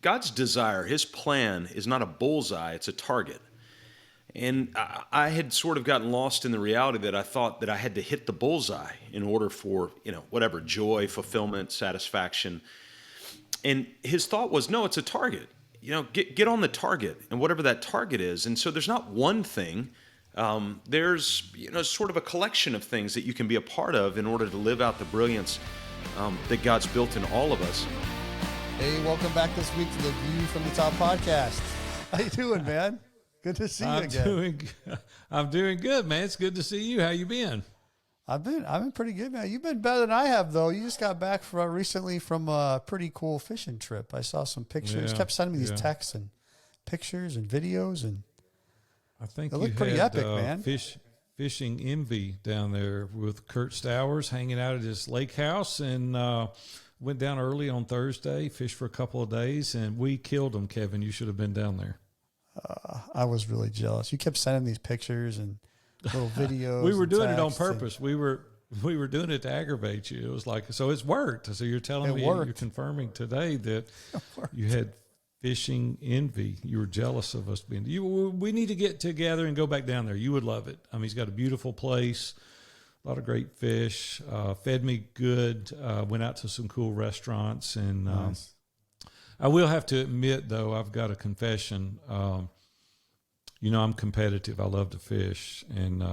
God's desire, his plan is not a bullseye, it's a target. And I had sort of gotten lost in the reality that I thought that I had to hit the bullseye in order for, whatever, joy, fulfillment, satisfaction. And his thought was, no, it's a target. Get on the target and whatever that target is. And so there's not one thing. There's, sort of a collection of things that you can be a part of in order to live out the brilliance that God's built in all of us. Hey, welcome back this week to the View from the Top podcast. How you doing, man? Good to see you again. I'm doing good, man. It's good to see you. How you been? I've been pretty good, man. You've been better than I have, though. You just got back recently from a pretty cool fishing trip. I saw some pictures. You kept sending me these texts and pictures and videos, and I think it looked pretty epic, man. Fishing envy down there with Kurt Stowers hanging out at his lake house, and went down early on Thursday, fished for a couple of days, and we killed them. Kevin, you should have been down there. I was really jealous. You kept sending these pictures and little videos. We were doing it on purpose. We were doing it to aggravate you. It was like, so it's worked. So you're telling me, you're confirming today that you had fishing envy. You were jealous of us being. We need to get together and go back down there. You would love it. I mean, he's got a beautiful place, a lot of great fish. Fed me good. Went out to some cool restaurants, and nice. I will have to admit, though, I've got a confession. I'm competitive. I love to fish, and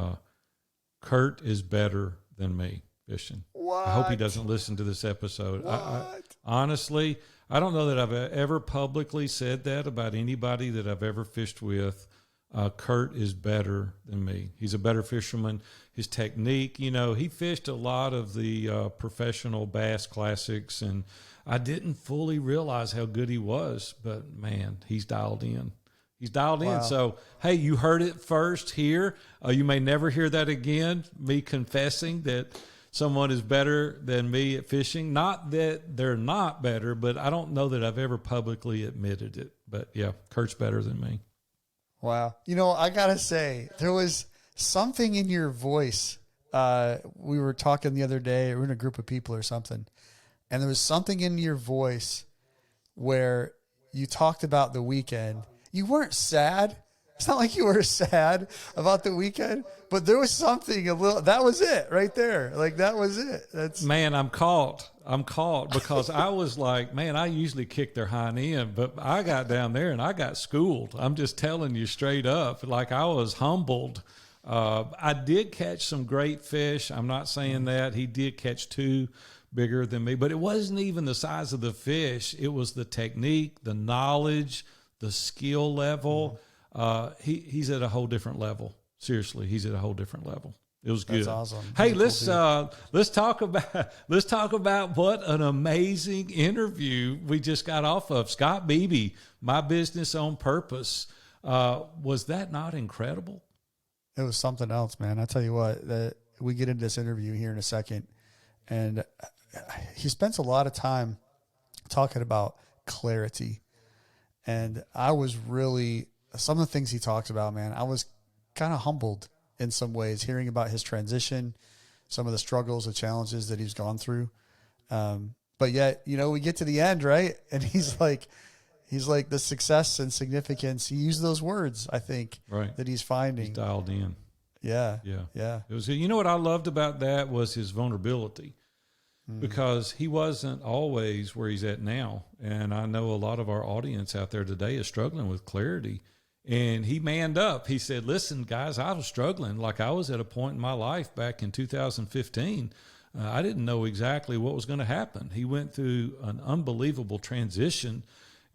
Kurt is better than me fishing. What? I hope he doesn't listen to this episode. Honestly, I don't know that I've ever publicly said that about anybody that I've ever fished with. Kurt is better than me. He's a better fisherman. His technique, he fished a lot of the professional bass classics, and I didn't fully realize how good he was, but man, he's dialed in. He's dialed in. So, hey, you heard it first here. You may never hear that again, me confessing that someone is better than me at fishing. Not that they're not better, but I don't know that I've ever publicly admitted it. But, yeah, Kurt's better than me. Wow. I got to say, there was something in your voice. We were talking the other day. We were in a group of people or something. And there was something in your voice where you talked about the weekend. You weren't sad. It's not like you were sad about the weekend, but there was something that was it right there. Like, that was it. Man, I'm caught because I was like, man, I usually kick their hind end, but I got down there and I got schooled. I'm just telling you straight up. Like, I was humbled. I did catch some great fish. I'm not saying that. He did catch two bigger than me, but it wasn't even the size of the fish. It was the technique, the knowledge, the skill level. He's at a whole different level. Seriously, he's at a whole different level. It was good. That's awesome. Hey, let's talk about what an amazing interview we just got off of. Scott Beebe, My Business on Purpose. Was that not incredible? It was something else, man. I tell you what, that we get into this interview here in a second, and he spends a lot of time talking about clarity. And I was really, some of the things he talks about, man, I was kind of humbled in some ways, hearing about his transition, some of the struggles, the challenges that he's gone through. But yet, we get to the end, right? And he's like the success and significance. He used those words, I think, right, that he's finding. He's dialed in. Yeah. It was, what I loved about that was his vulnerability, because he wasn't always where he's at now. And I know a lot of our audience out there today is struggling with clarity. And he manned up. He said, listen, guys, I was struggling. Like, I was at a point in my life back in 2015. I didn't know exactly what was going to happen. He went through an unbelievable transition.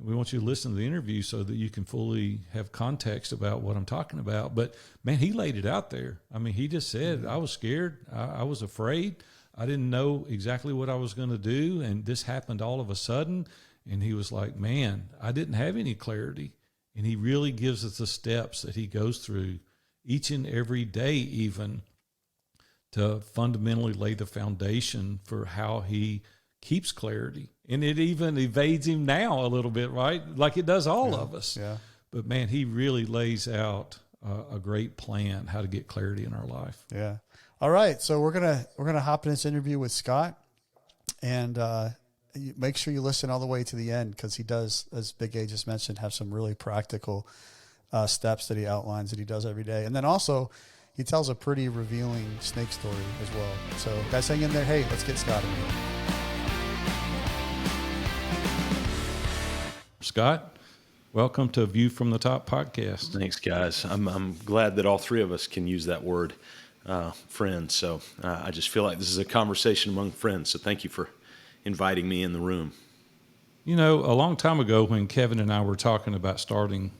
We want you to listen to the interview so that you can fully have context about what I'm talking about. But, man, he laid it out there. I mean, he just said, I was scared. I was afraid. I didn't know exactly what I was going to do. And this happened all of a sudden. And he was like, man, I didn't have any clarity. And he really gives us the steps that he goes through each and every day, even to fundamentally lay the foundation for how he keeps clarity. And it even evades him now a little bit, right? Like it does all of us. Yeah. But man, he really lays out a great plan how to get clarity in our life. Yeah. All right. So we're gonna hop in this interview with Scott, and make sure you listen all the way to the end, because he does, as Big A just mentioned, have some really practical steps that he outlines that he does every day. And then also he tells a pretty revealing snake story as well. So guys, hang in there. Hey, let's get Scott in here. Scott, welcome to View from the Top podcast. Thanks, guys. I'm glad that all three of us can use that word, friends. So I just feel like this is a conversation among friends. So thank you for inviting me in the room. You know, a long time ago when Kevin and I were talking about starting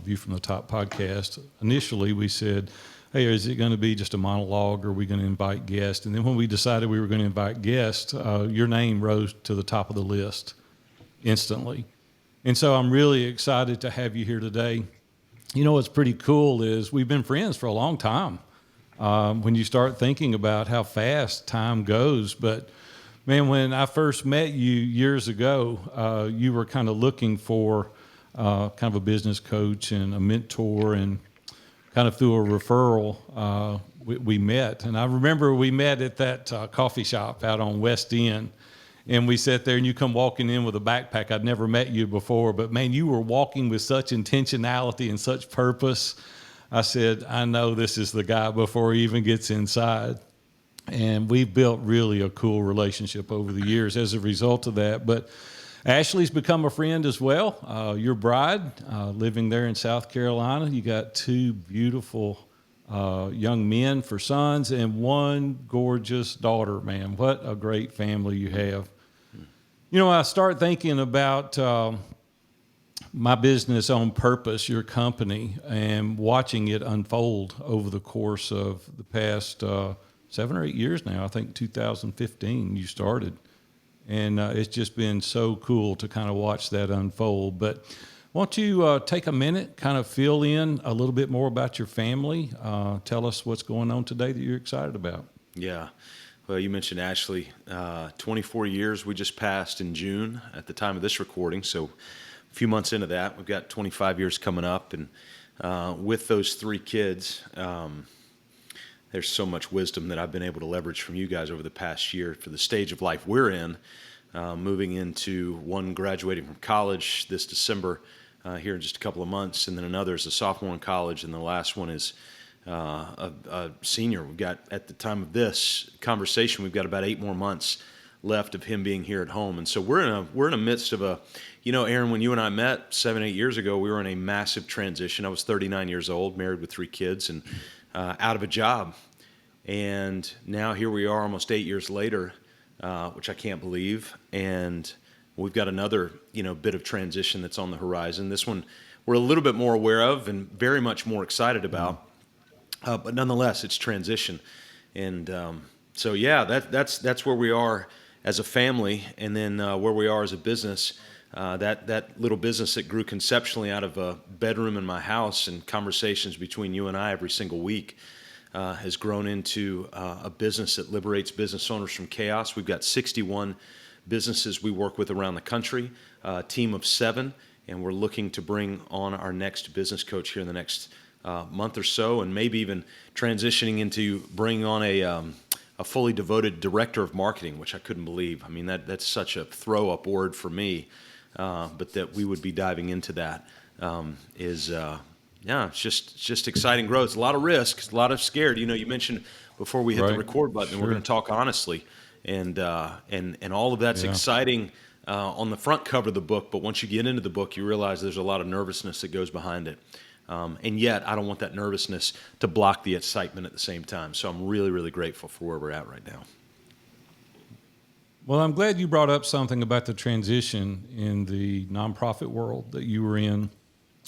View from the Top podcast, initially we said, hey, is it going to be just a monologue, or are we going to invite guests? And then when we decided we were going to invite guests, your name rose to the top of the list instantly. And so I'm really excited to have you here today. You know, what's pretty cool is we've been friends for a long time. When you start thinking about how fast time goes. But man, when I first met you years ago, you were kind of looking for kind of a business coach and a mentor, and kind of through a referral, we met. And I remember we met at that coffee shop out on West End. And we sat there, and you come walking in with a backpack. I'd never met you before, but man, you were walking with such intentionality and such purpose. I said, I know this is the guy before he even gets inside. And we've built really a cool relationship over the years as a result of that. But Ashley's become a friend as well. Your bride, living there in South Carolina. You got two beautiful young men for sons and one gorgeous daughter, man. What a great family you have. You know, I start thinking about my business on purpose, your company, and watching it unfold over the course of the past 7 or 8 years now. I think 2015 you started. And it's just been so cool to kind of watch that unfold. But why don't you take a minute, kind of fill in a little bit more about your family. Tell us what's going on today that you're excited about. Yeah. Well, you mentioned Ashley. 24 years we just passed in June at the time of this recording. So a few months into that, we've got 25 years coming up. And with those three kids, there's so much wisdom that I've been able to leverage from you guys over the past year for the stage of life we're in, moving into one graduating from college this December here in just a couple of months, and then another is a sophomore in college, and the last one is a senior. We've got, at the time of this conversation, we've got about 8 more months left of him being here at home. And so we're in a midst of a, you know, Aaron, when you and I met 7, 8 years ago, we were in a massive transition. I was 39 years old, married with 3 kids, and out of a job. And now here we are almost 8 years later, which I can't believe. And we've got another, you know, bit of transition that's on the horizon. This one we're a little bit more aware of and very much more excited about. But nonetheless, it's transition. And so, yeah, that's where we are as a family, and then where we are as a business. That little business that grew conceptually out of a bedroom in my house and conversations between you and I every single week has grown into a business that liberates business owners from chaos. We've got 61 businesses we work with around the country, a team of 7, and we're looking to bring on our next business coach here in the next month or so, and maybe even transitioning into bringing on a fully devoted director of marketing, which I couldn't believe. I mean, that's such a throw-up word for me, but that we would be diving into that it's just exciting growth. It's a lot of risk, a lot of scared. You know, you mentioned before we hit the record button, and we're going to talk honestly, and all of that's exciting on the front cover of the book. But once you get into the book, you realize there's a lot of nervousness that goes behind it. And yet, I don't want that nervousness to block the excitement at the same time. So I'm really, really grateful for where we're at right now. Well, I'm glad you brought up something about the transition in the nonprofit world that you were in.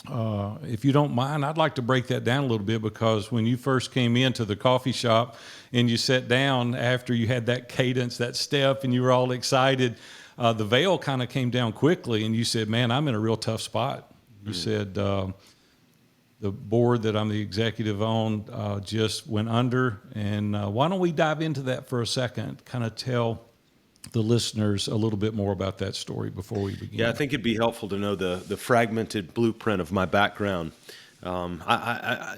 If you don't mind, I'd like to break that down a little bit, because when you first came into the coffee shop and you sat down after you had that cadence, that step, and you were all excited, the veil kind of came down quickly, and you said, man, I'm in a real tough spot. You said, the board that I'm the executive on just went under. And why don't we dive into that for a second, kind of tell the listeners a little bit more about that story before we begin. Yeah, I think it'd be helpful to know the fragmented blueprint of my background. I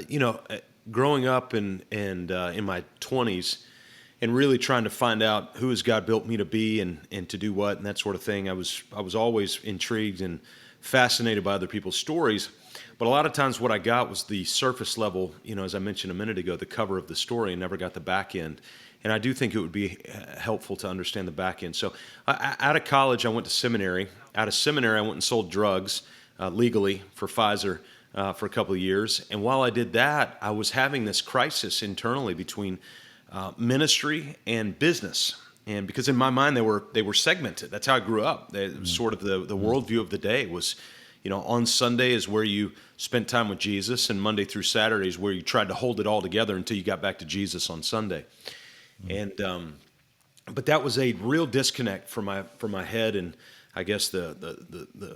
growing up in my 20s, and really trying to find out who has God built me to be and to do what and that sort of thing. I was always intrigued and fascinated by other people's stories. But a lot of times what I got was the surface level, as I mentioned a minute ago, the cover of the story, and never got the back end. And I do think it would be helpful to understand the back end. So out of college, I went to seminary. Out of seminary, I went and sold drugs legally for Pfizer for a couple of years. And while I did that, I was having this crisis internally between ministry and business. And because in my mind, they were segmented. That's how I grew up. Sort of the worldview of the day was, on Sunday is where you spent time with Jesus, and Monday through Saturday is where you tried to hold it all together until you got back to Jesus on Sunday. And but that was a real disconnect for my head, and I guess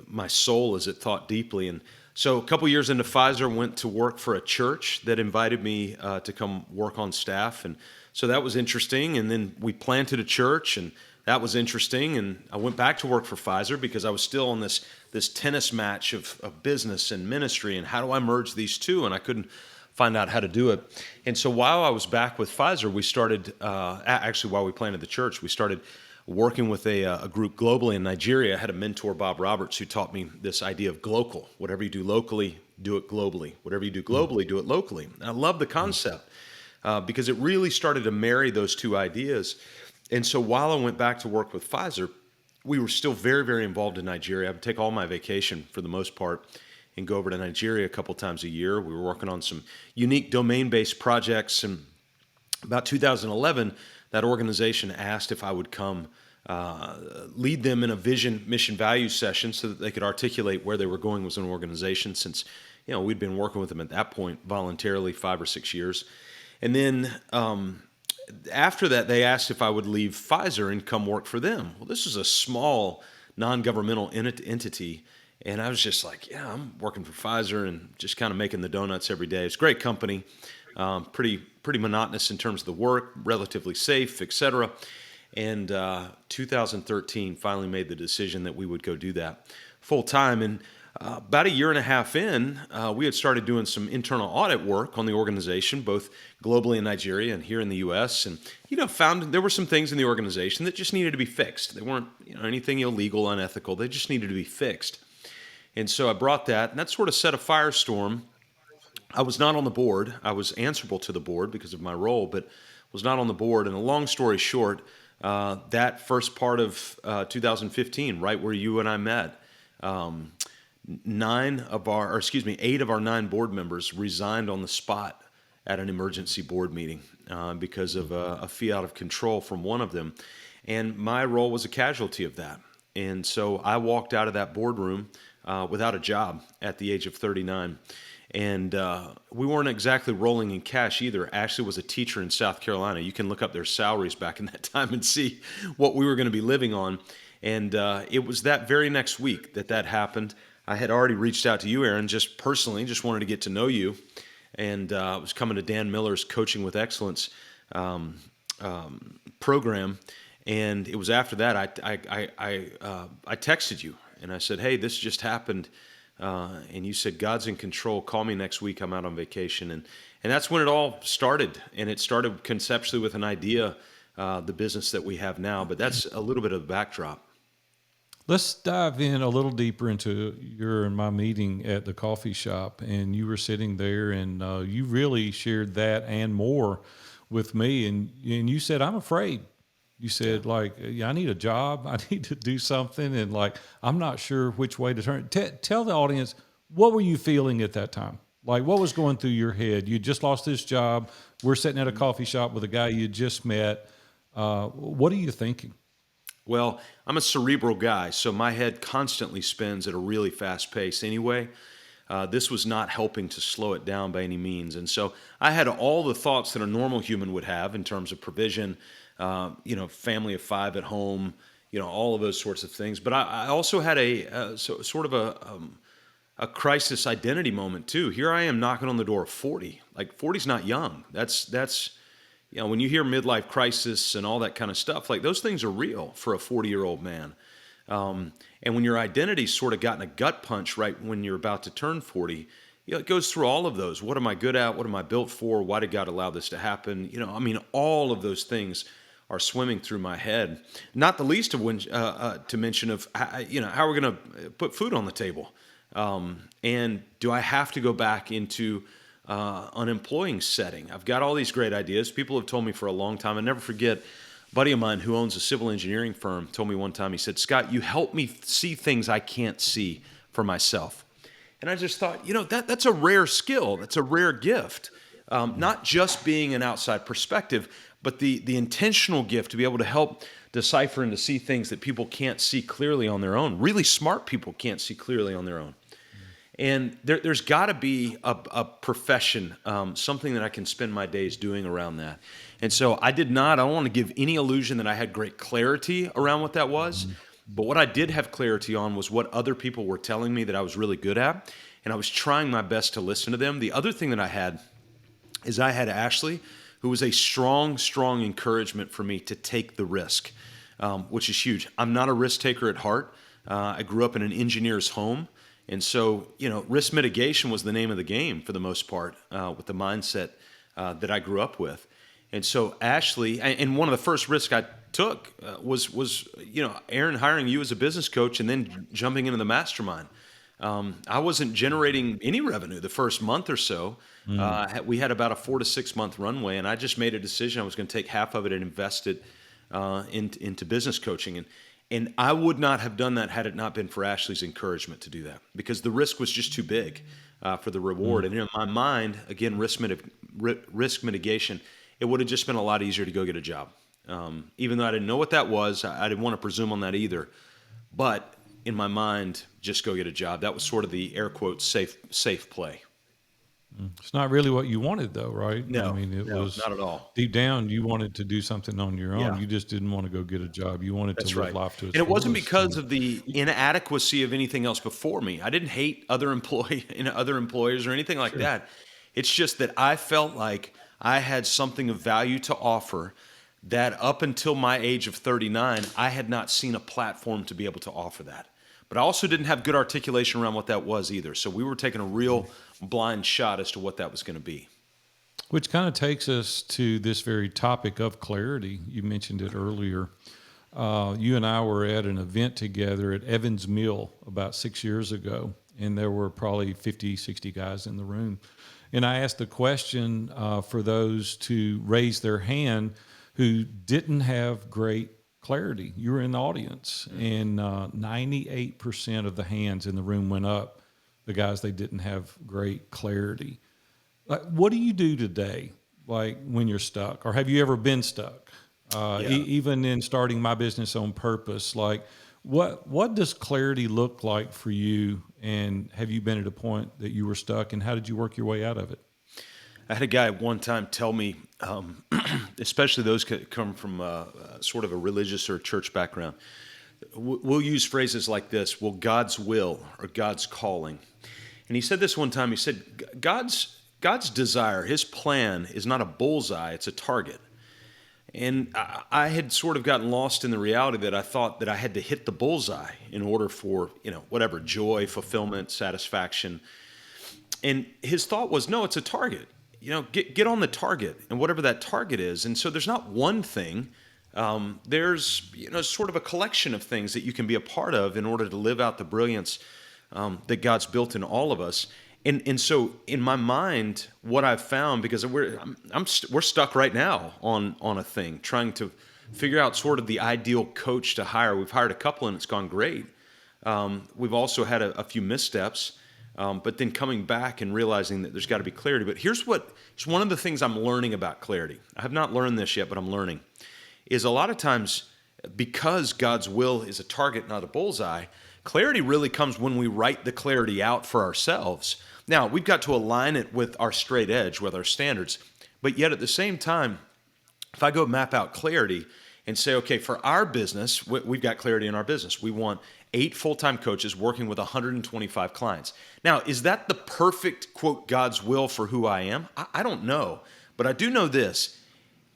my soul as it thought deeply. And so a couple years into Pfizer, went to work for a church that invited me to come work on staff, and so that was interesting. And then we planted a church, and that was interesting. And I went back to work for Pfizer because I was still on this tennis match of business and ministry, and how do I merge these two? And I couldn't find out how to do it. And so while I was back with Pfizer, we started, actually while we planted the church, we started working with a group globally in Nigeria. I had a mentor, Bob Roberts, who taught me this idea of global. Whatever you do locally, do it globally. Whatever you do globally, do it locally. And I love the concept because it really started to marry those two ideas. And so while I went back to work with Pfizer, we were still very, very involved in Nigeria. I would take all my vacation for the most part and go over to Nigeria a couple times a year. We were working on some unique domain-based projects. And about 2011, that organization asked if I would come lead them in a vision, mission, values session so that they could articulate where they were going as an organization, since we'd been working with them at that point voluntarily 5 or 6 years. And then after that, they asked if I would leave Pfizer and come work for them. Well, this was a small non-governmental entity, and I was just like, yeah, I'm working for Pfizer and just kind of making the donuts every day. It's a great company, pretty monotonous in terms of the work, relatively safe, et cetera. And 2013 finally made the decision that we would go do that full time. And about a year and a half in, we had started doing some internal audit work on the organization, both globally in Nigeria and here in the U.S. And found there were some things in the organization that just needed to be fixed. They weren't anything illegal, unethical. They just needed to be fixed. And so I brought that, and that sort of set a firestorm. I was not on the board. I was answerable to the board because of my role, but was not on the board. And a long story short, that first part of 2015, right where you and I met, 8 of our 9 board members resigned on the spot at an emergency board meeting because of a fee out of control from one of them. And my role was a casualty of that. And so I walked out of that boardroom without a job at the age of 39. And we weren't exactly rolling in cash either. Ashley was a teacher in South Carolina. You can look up their salaries back in that time and see what we were going to be living on. And it was that very next week that happened. I had already reached out to you, Aaron, just personally, just wanted to get to know you. And I was coming to Dan Miller's Coaching with Excellence program. And it was after that I texted you and I said, hey, this just happened. And you said, God's in control. Call me next week. I'm out on vacation. And that's when it all started. And it started conceptually with an idea, the business that we have now. But that's a little bit of the backdrop. Let's dive in a little deeper into your and my meeting at the coffee shop. And you were sitting there and you really shared that and more with me. And you said, I'm afraid. You said, I need a job. I need to do something. And I'm not sure which way to turn. Tell the audience, what were you feeling at that time? What was going through your head? You just lost this job. We're sitting at a coffee shop with a guy you just met. What are you thinking? Well, I'm a cerebral guy, so my head constantly spins at a really fast pace anyway. This was not helping to slow it down by any means. And so I had all the thoughts that a normal human would have in terms of provision, family of 5 at home, all of those sorts of things. But I also had sort of a crisis identity moment too. Here I am knocking on the door of 40. 40's not young. That's when you hear midlife crisis and all that kind of stuff, those things are real for a 40-year-old man. And when your identity's sort of gotten a gut punch right when you're about to turn 40, it goes through all of those. What am I good at? What am I built for? Why did God allow this to happen? All of those things are swimming through my head. Not the least of when to mention of how we're going to put food on the table, and do I have to go back into an employing setting? I've got all these great ideas. People have told me for a long time. I never forget. A buddy of mine who owns a civil engineering firm told me one time. He said, "Scott, you help me see things I can't see for myself." And I just thought, that's a rare skill. That's a rare gift. Not just being an outside perspective, but the intentional gift to be able to help decipher and to see things that people can't see clearly on their own. Really smart people can't see clearly on their own. And there's got to be a profession, something that I can spend my days doing around that. And so I don't want to give any illusion that I had great clarity around what that was. But what I did have clarity on was what other people were telling me that I was really good at. And I was trying my best to listen to them. The other thing that I had is I had Ashley, who was a strong, strong encouragement for me to take the risk, which is huge. I'm not a risk taker at heart. I grew up in an engineer's home. And so, risk mitigation was the name of the game for the most part, with the mindset that I grew up with. And so Ashley, and one of the first risks I took was Aaron hiring you as a business coach and then jumping into the mastermind. I wasn't generating any revenue the first month or so. We had about a 4 to 6 month runway, and I just made a decision I was going to take half of it and invest it into business coaching. And I would not have done that had it not been for Ashley's encouragement to do that, because the risk was just too big for the reward. And in my mind, again, risk mitigation, it would have just been a lot easier to go get a job. Even though I didn't know what that was, I didn't want to presume on that either. But in my mind, just go get a job. That was sort of the air quotes safe play. It's not really what you wanted, though, right? No, I mean, it was not at all. deep down. You wanted to do something on your own. Yeah. You just didn't want to go get a job. You wanted That's to live right. life to its And it wasn't fullest. because of the inadequacy of anything else before me. I didn't hate other employers or anything like that. It's just that I felt like I had something of value to offer that up until my age of 39, I had not seen a platform to be able to offer that. But I also didn't have good articulation around what that was either. So we were taking a real blind shot as to what that was going to be. Which kind of takes us to this very topic of clarity. You mentioned it earlier. You and I were at an event together at Evans Mill about 6 years ago, and there were probably 50, 60 guys in the room. And I asked the question for those to raise their hand who didn't have great clarity. You were in the audience, and 98% of the hands in the room went up, the guys they didn't have great clarity. Like, what do you do today, like when you're stuck, or have you ever been stuck? Even in starting my business on purpose, like what does clarity look like for you? And have you been at a point that you were stuck, and how did you work your way out of it? I had a guy one time tell me, especially those come from sort of a religious or church background, we'll use phrases like this: well, God's will or God's calling. And he said this one time. He said, God's desire, his plan is not a bullseye, it's a target. And I had sort of gotten lost in the reality that I thought that I had to hit the bullseye in order for, whatever, joy, fulfillment, satisfaction. And his thought was, no, it's a target. Get on the target, and whatever that target is. And so there's not one thing. There's, sort of a collection of things that you can be a part of in order to live out the brilliance that God's built in all of us. And so in my mind, what I've found, because we're stuck right now on a thing, trying to figure out sort of the ideal coach to hire. We've hired a couple, and it's gone great. We've also had a few missteps. But then coming back and realizing that there's got to be clarity. But here's one of the things I'm learning about clarity. I have not learned this yet, but I'm learning, is a lot of times, because God's will is a target, not a bullseye, clarity really comes when we write the clarity out for ourselves. Now, we've got to align it with our straight edge, with our standards. But yet at the same time, if I go map out clarity and say, okay, for our business, we've got clarity in our business. We want 8 full-time coaches working with 125 clients. Now, is that the perfect, quote, God's will for who I am? I don't know. But I do know this.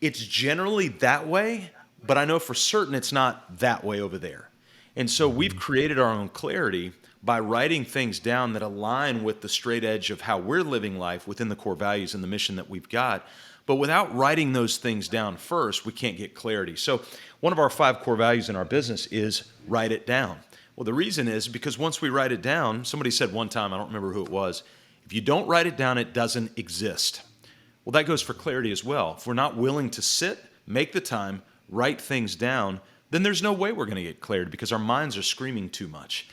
It's generally that way, but I know for certain it's not that way over there. And so we've created our own clarity, by writing things down that align with the straight edge of how we're living life within the core values and the mission that we've got. But without writing those things down first, we can't get clarity. So one of our 5 core values in our business is write it down. Well, the reason is because once we write it down, somebody said one time, I don't remember who it was, if you don't write it down, it doesn't exist. Well, that goes for clarity as well. If we're not willing to sit, make the time, write things down, then there's no way we're going to get clarity because our minds are screaming too much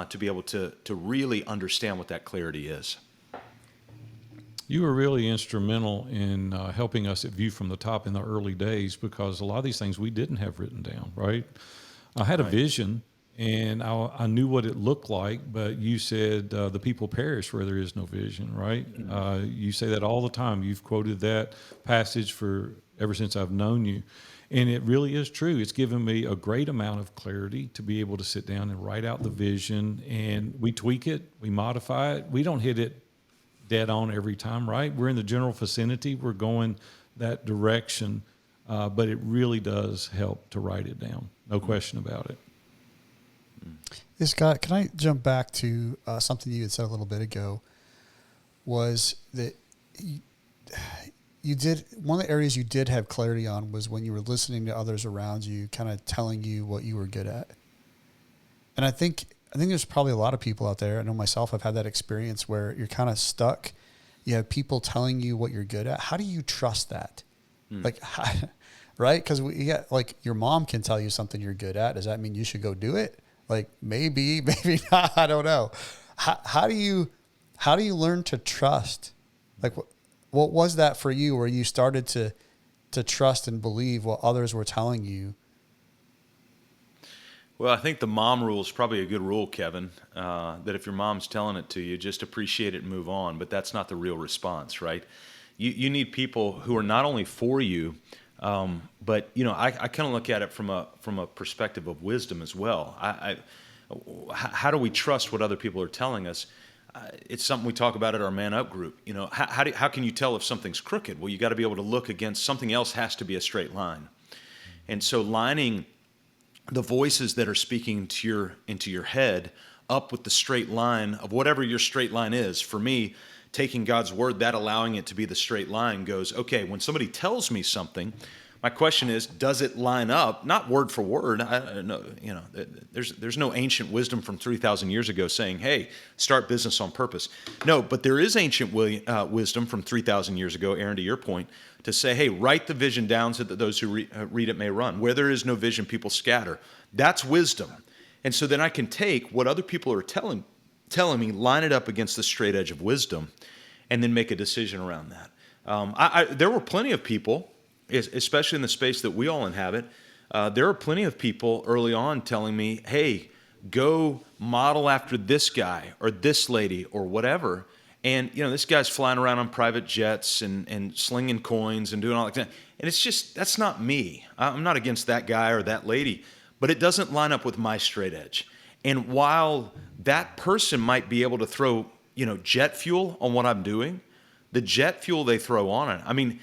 to be able to really understand what that clarity is. You were really instrumental in helping us at View from the Top in the early days because a lot of these things we didn't have written down, right? I had a vision and I knew what it looked like, but you said the people perish where there is no vision, right? You say that all the time. You've quoted that passage for ever since I've known you. And it really is true. It's given me a great amount of clarity to be able to sit down and write out the vision, and we tweak it, we modify it. We don't hit it dead on every time, right? We're in the general vicinity. We're going that direction, but it really does help to write it down. No question about it. Hey, Scott, can I jump back to something you had said a little bit ago? Was that you did one of the areas you did have clarity on was when you were listening to others around you, kind of telling you what you were good at. And I think there's probably a lot of people out there. I know myself, I've had that experience where you're kind of stuck. You have people telling you what you're good at. How do you trust that? Like, right? Because like your mom can tell you something you're good at. Does that mean you should go do it? Like maybe not. I don't know. How do you learn to trust? Like what was that for you where you started to trust and believe what others were telling you? Well, I think the mom rule is probably a good rule, Kevin, that if your mom's telling it to you, just appreciate it and move on. But that's not the real response, right? You need people who are not only for you, but I kind of look at it from a perspective of wisdom as well. How do we trust what other people are telling us? It's something we talk about at our Man Up group. How can you tell if something's crooked? Well, you got to be able to look against something else. Has to be a straight line, and so lining the voices that are speaking into your head up with the straight line of whatever your straight line is. For me, taking God's word, that allowing it to be the straight line goes, okay, when somebody tells me something, my question is, does it line up? Not word for word. There's no ancient wisdom from 3,000 years ago saying, hey, start business on purpose. No, but there is ancient wisdom from 3,000 years ago, Aaron, to your point, to say, hey, write the vision down so that those who read it may run. Where there is no vision, people scatter. That's wisdom. And so then I can take what other people are telling me, line it up against the straight edge of wisdom, and then make a decision around that. There were plenty of people, especially in the space that we all inhabit, there are plenty of people early on telling me, hey, go model after this guy or this lady or whatever. And, this guy's flying around on private jets and slinging coins and doing all that. And it's just, that's not me. I'm not against that guy or that lady, but it doesn't line up with my straight edge. And while that person might be able to throw, jet fuel on what I'm doing, the jet fuel they throw on it, I mean,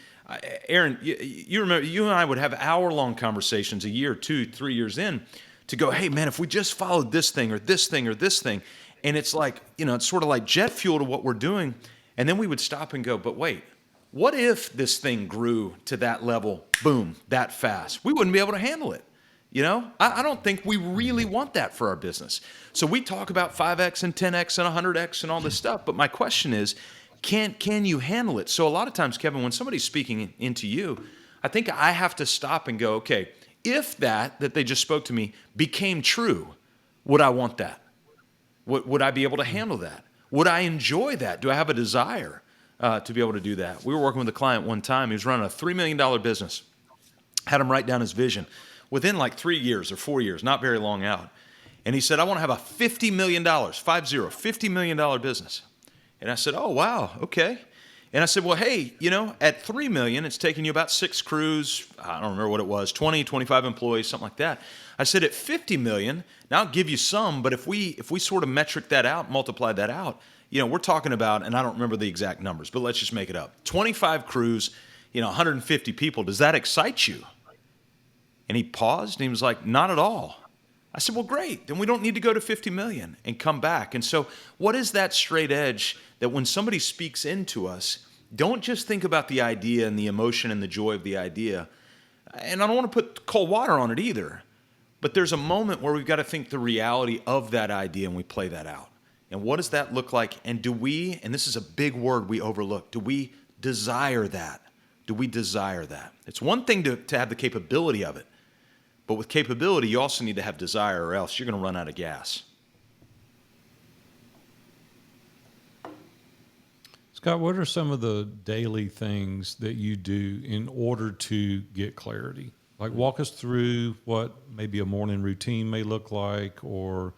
Aaron, you remember, you and I would have hour-long conversations a year, 2, 3 years in to go, hey, man, if we just followed this thing or this thing or this thing, and it's like, it's sort of like jet fuel to what we're doing. And then we would stop and go, but wait, what if this thing grew to that level, boom, that fast? We wouldn't be able to handle it. I don't think we really want that for our business. So we talk about 5X and 10X and 100X and all this stuff. But my question is, can you handle it? So a lot of times, Kevin, when somebody's speaking into you, I think I have to stop and go, okay, if that they just spoke to me became true, would I want that? Would I be able to handle that? Would I enjoy that? Do I have a desire to be able to do that? We were working with a client one time. He was running a $3 million business. Had him write down his vision within like 3 years or 4 years, not very long out. And he said, I want to have a $50 million, $50 million business. And I said, oh, wow, okay. And I said, well, hey, at $3 million, it's taking you about 6 crews. I don't remember what it was, 20, 25 employees, something like that. I said, at $50 million, now I'll give you some, but if we sort of metric that out, multiply that out, we're talking about, and I don't remember the exact numbers, but let's just make it up. 25 crews, 150 people. Does that excite you? And he paused and he was like, not at all. I said, well, great. Then we don't need to go to 50 million and come back. And so what is that straight edge that when somebody speaks into us, don't just think about the idea and the emotion and the joy of the idea. And I don't want to put cold water on it either. But there's a moment where we've got to think the reality of that idea and we play that out. And what does that look like? And do we, and this is a big word we overlook, do we desire that? Do we desire that? It's one thing to have the capability of it. But with capability, you also need to have desire, or else you're going to run out of gas. Scott, what are some of the daily things that you do in order to get clarity? Like, walk us through what maybe a morning routine may look like, or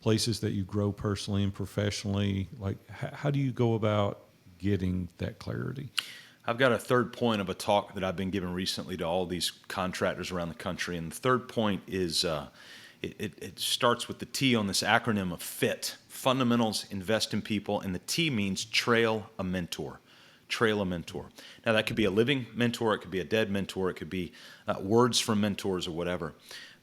places that you grow personally and professionally. Like, how do you go about getting that clarity? I've got a third point of a talk that I've been giving recently to all these contractors around the country. And the third point is it starts with the T on this acronym of FIT. Fundamentals, invest in people. And the T means trail a mentor. Trail a mentor. Now, that could be a living mentor. It could be a dead mentor. It could be words from mentors or whatever.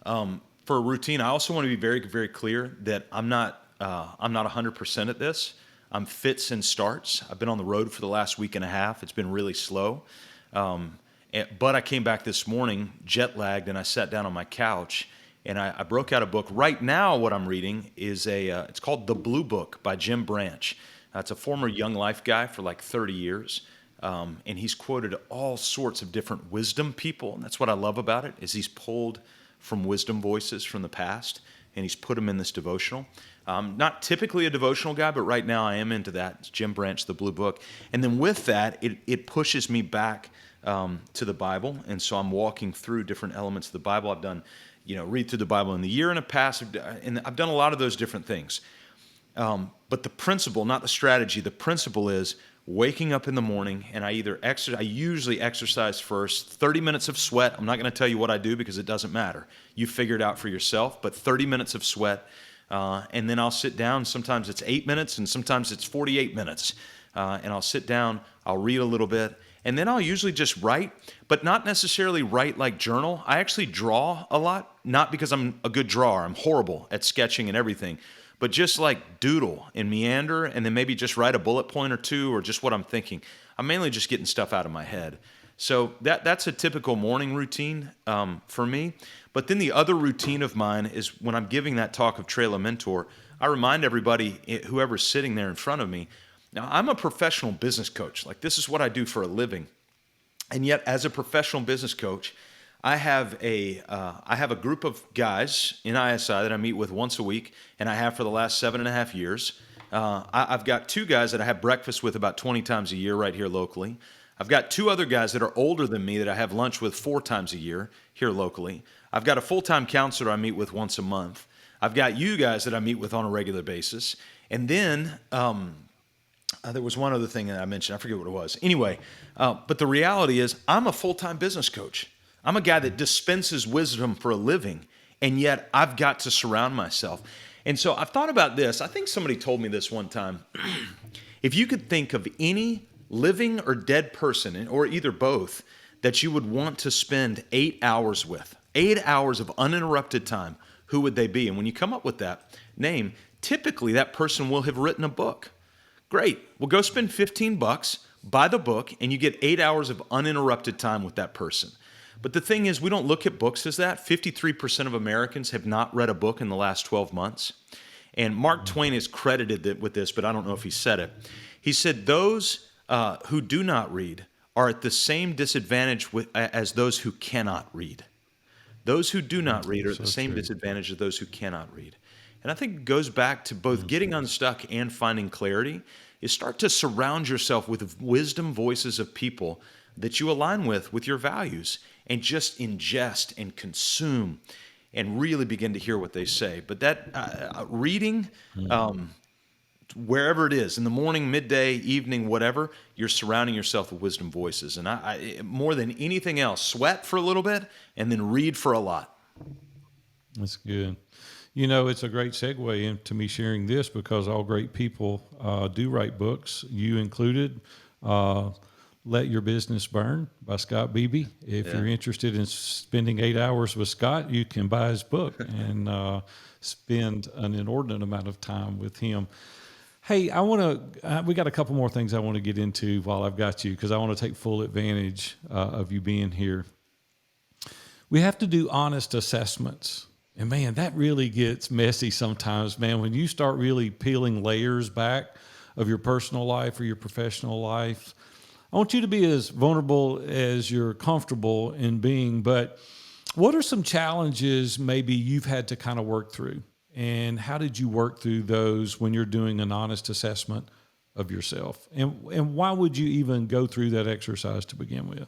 For a routine, I also want to be very, very clear that I'm not 100% at this. I'm fits and starts. I've been on the road for the last week and a half. It's been really slow. But I came back this morning jet lagged, and I sat down on my couch and I broke out a book. Right now, what I'm reading is it's called The Blue Book by Jim Branch. It's a former Young Life guy for like 30 years. And he's quoted all sorts of different wisdom people. And that's what I love about it, is he's pulled from wisdom voices from the past, and he's put them in this devotional. Not typically a devotional guy, but right now I am into that. It's Jim Branch, The Blue Book. And then with that, it pushes me back to the Bible. And so I'm walking through different elements of the Bible. I've done, read through the Bible in the year and a past, and I've done a lot of those different things. But the principle, not the strategy, the principle is waking up in the morning, and I usually exercise first, 30 minutes of sweat. I'm not going to tell you what I do because it doesn't matter. You figure it out for yourself, but 30 minutes of sweat. And then I'll sit down. Sometimes it's 8 minutes and sometimes it's 48 minutes. And I'll sit down, I'll read a little bit, and then I'll usually just write, but not necessarily write like journal. I actually draw a lot, not because I'm a good drawer. I'm horrible at sketching and everything, but just like doodle and meander, and then maybe just write a bullet point or two, or just what I'm thinking. I'm mainly just getting stuff out of my head. So that's a typical morning routine for me. But then the other routine of mine is when I'm giving that talk of Trail a Mentor, I remind everybody, whoever's sitting there in front of me, now I'm a professional business coach. Like, this is what I do for a living. And yet, as a professional business coach, I have a group of guys in ISI that I meet with once a week, and I have for the last 7.5 years. I've got 2 guys that I have breakfast with about 20 times a year right here locally. I've got 2 other guys that are older than me that I have lunch with 4 times a year here locally. I've got a full-time counselor I meet with once a month. I've got you guys that I meet with on a regular basis. And then there was one other thing that I mentioned. I forget what it was. Anyway, but the reality is I'm a full-time business coach. I'm a guy that dispenses wisdom for a living, and yet I've got to surround myself. And so I've thought about this. I think somebody told me this one time. If you could think of any living or dead person, or either both, that you would want to spend 8 hours with, 8 hours of uninterrupted time, who would they be? And when you come up with that name, typically that person will have written a book. Great. Well, go spend $15, buy the book, and you get 8 hours of uninterrupted time with that person. But the thing is, we don't look at books as that. 53% of Americans have not read a book in the last 12 months. And Mark Twain is credited with this, but I don't know if he said it. He said, those who do not read are at the same disadvantage as those who cannot read. Those who do not read are at the same disadvantage as those who cannot read. And I think it goes back to both getting unstuck and finding clarity, is start to surround yourself with wisdom voices of people that you align with your values, and just ingest and consume and really begin to hear what they say. But that reading, wherever it is, in the morning, midday, evening, whatever, you're surrounding yourself with wisdom voices. And I more than anything else, sweat for a little bit and then read for a lot. That's good. It's a great segue into me sharing this, because all great people do write books, you included. Let Your Business Burn by Scott Beebe. If Yeah. you're interested in spending 8 hours with Scott, you can buy his book and spend an inordinate amount of time with him. Hey, we got a couple more things I want to get into while I've got you, because I want to take full advantage of you being here. We have to do honest assessments. And man, that really gets messy sometimes, man. When you start really peeling layers back of your personal life or your professional life, I want you to be as vulnerable as you're comfortable in being. But what are some challenges maybe you've had to kind of work through? And how did you work through those when you're doing an honest assessment of yourself? And why would you even go through that exercise to begin with?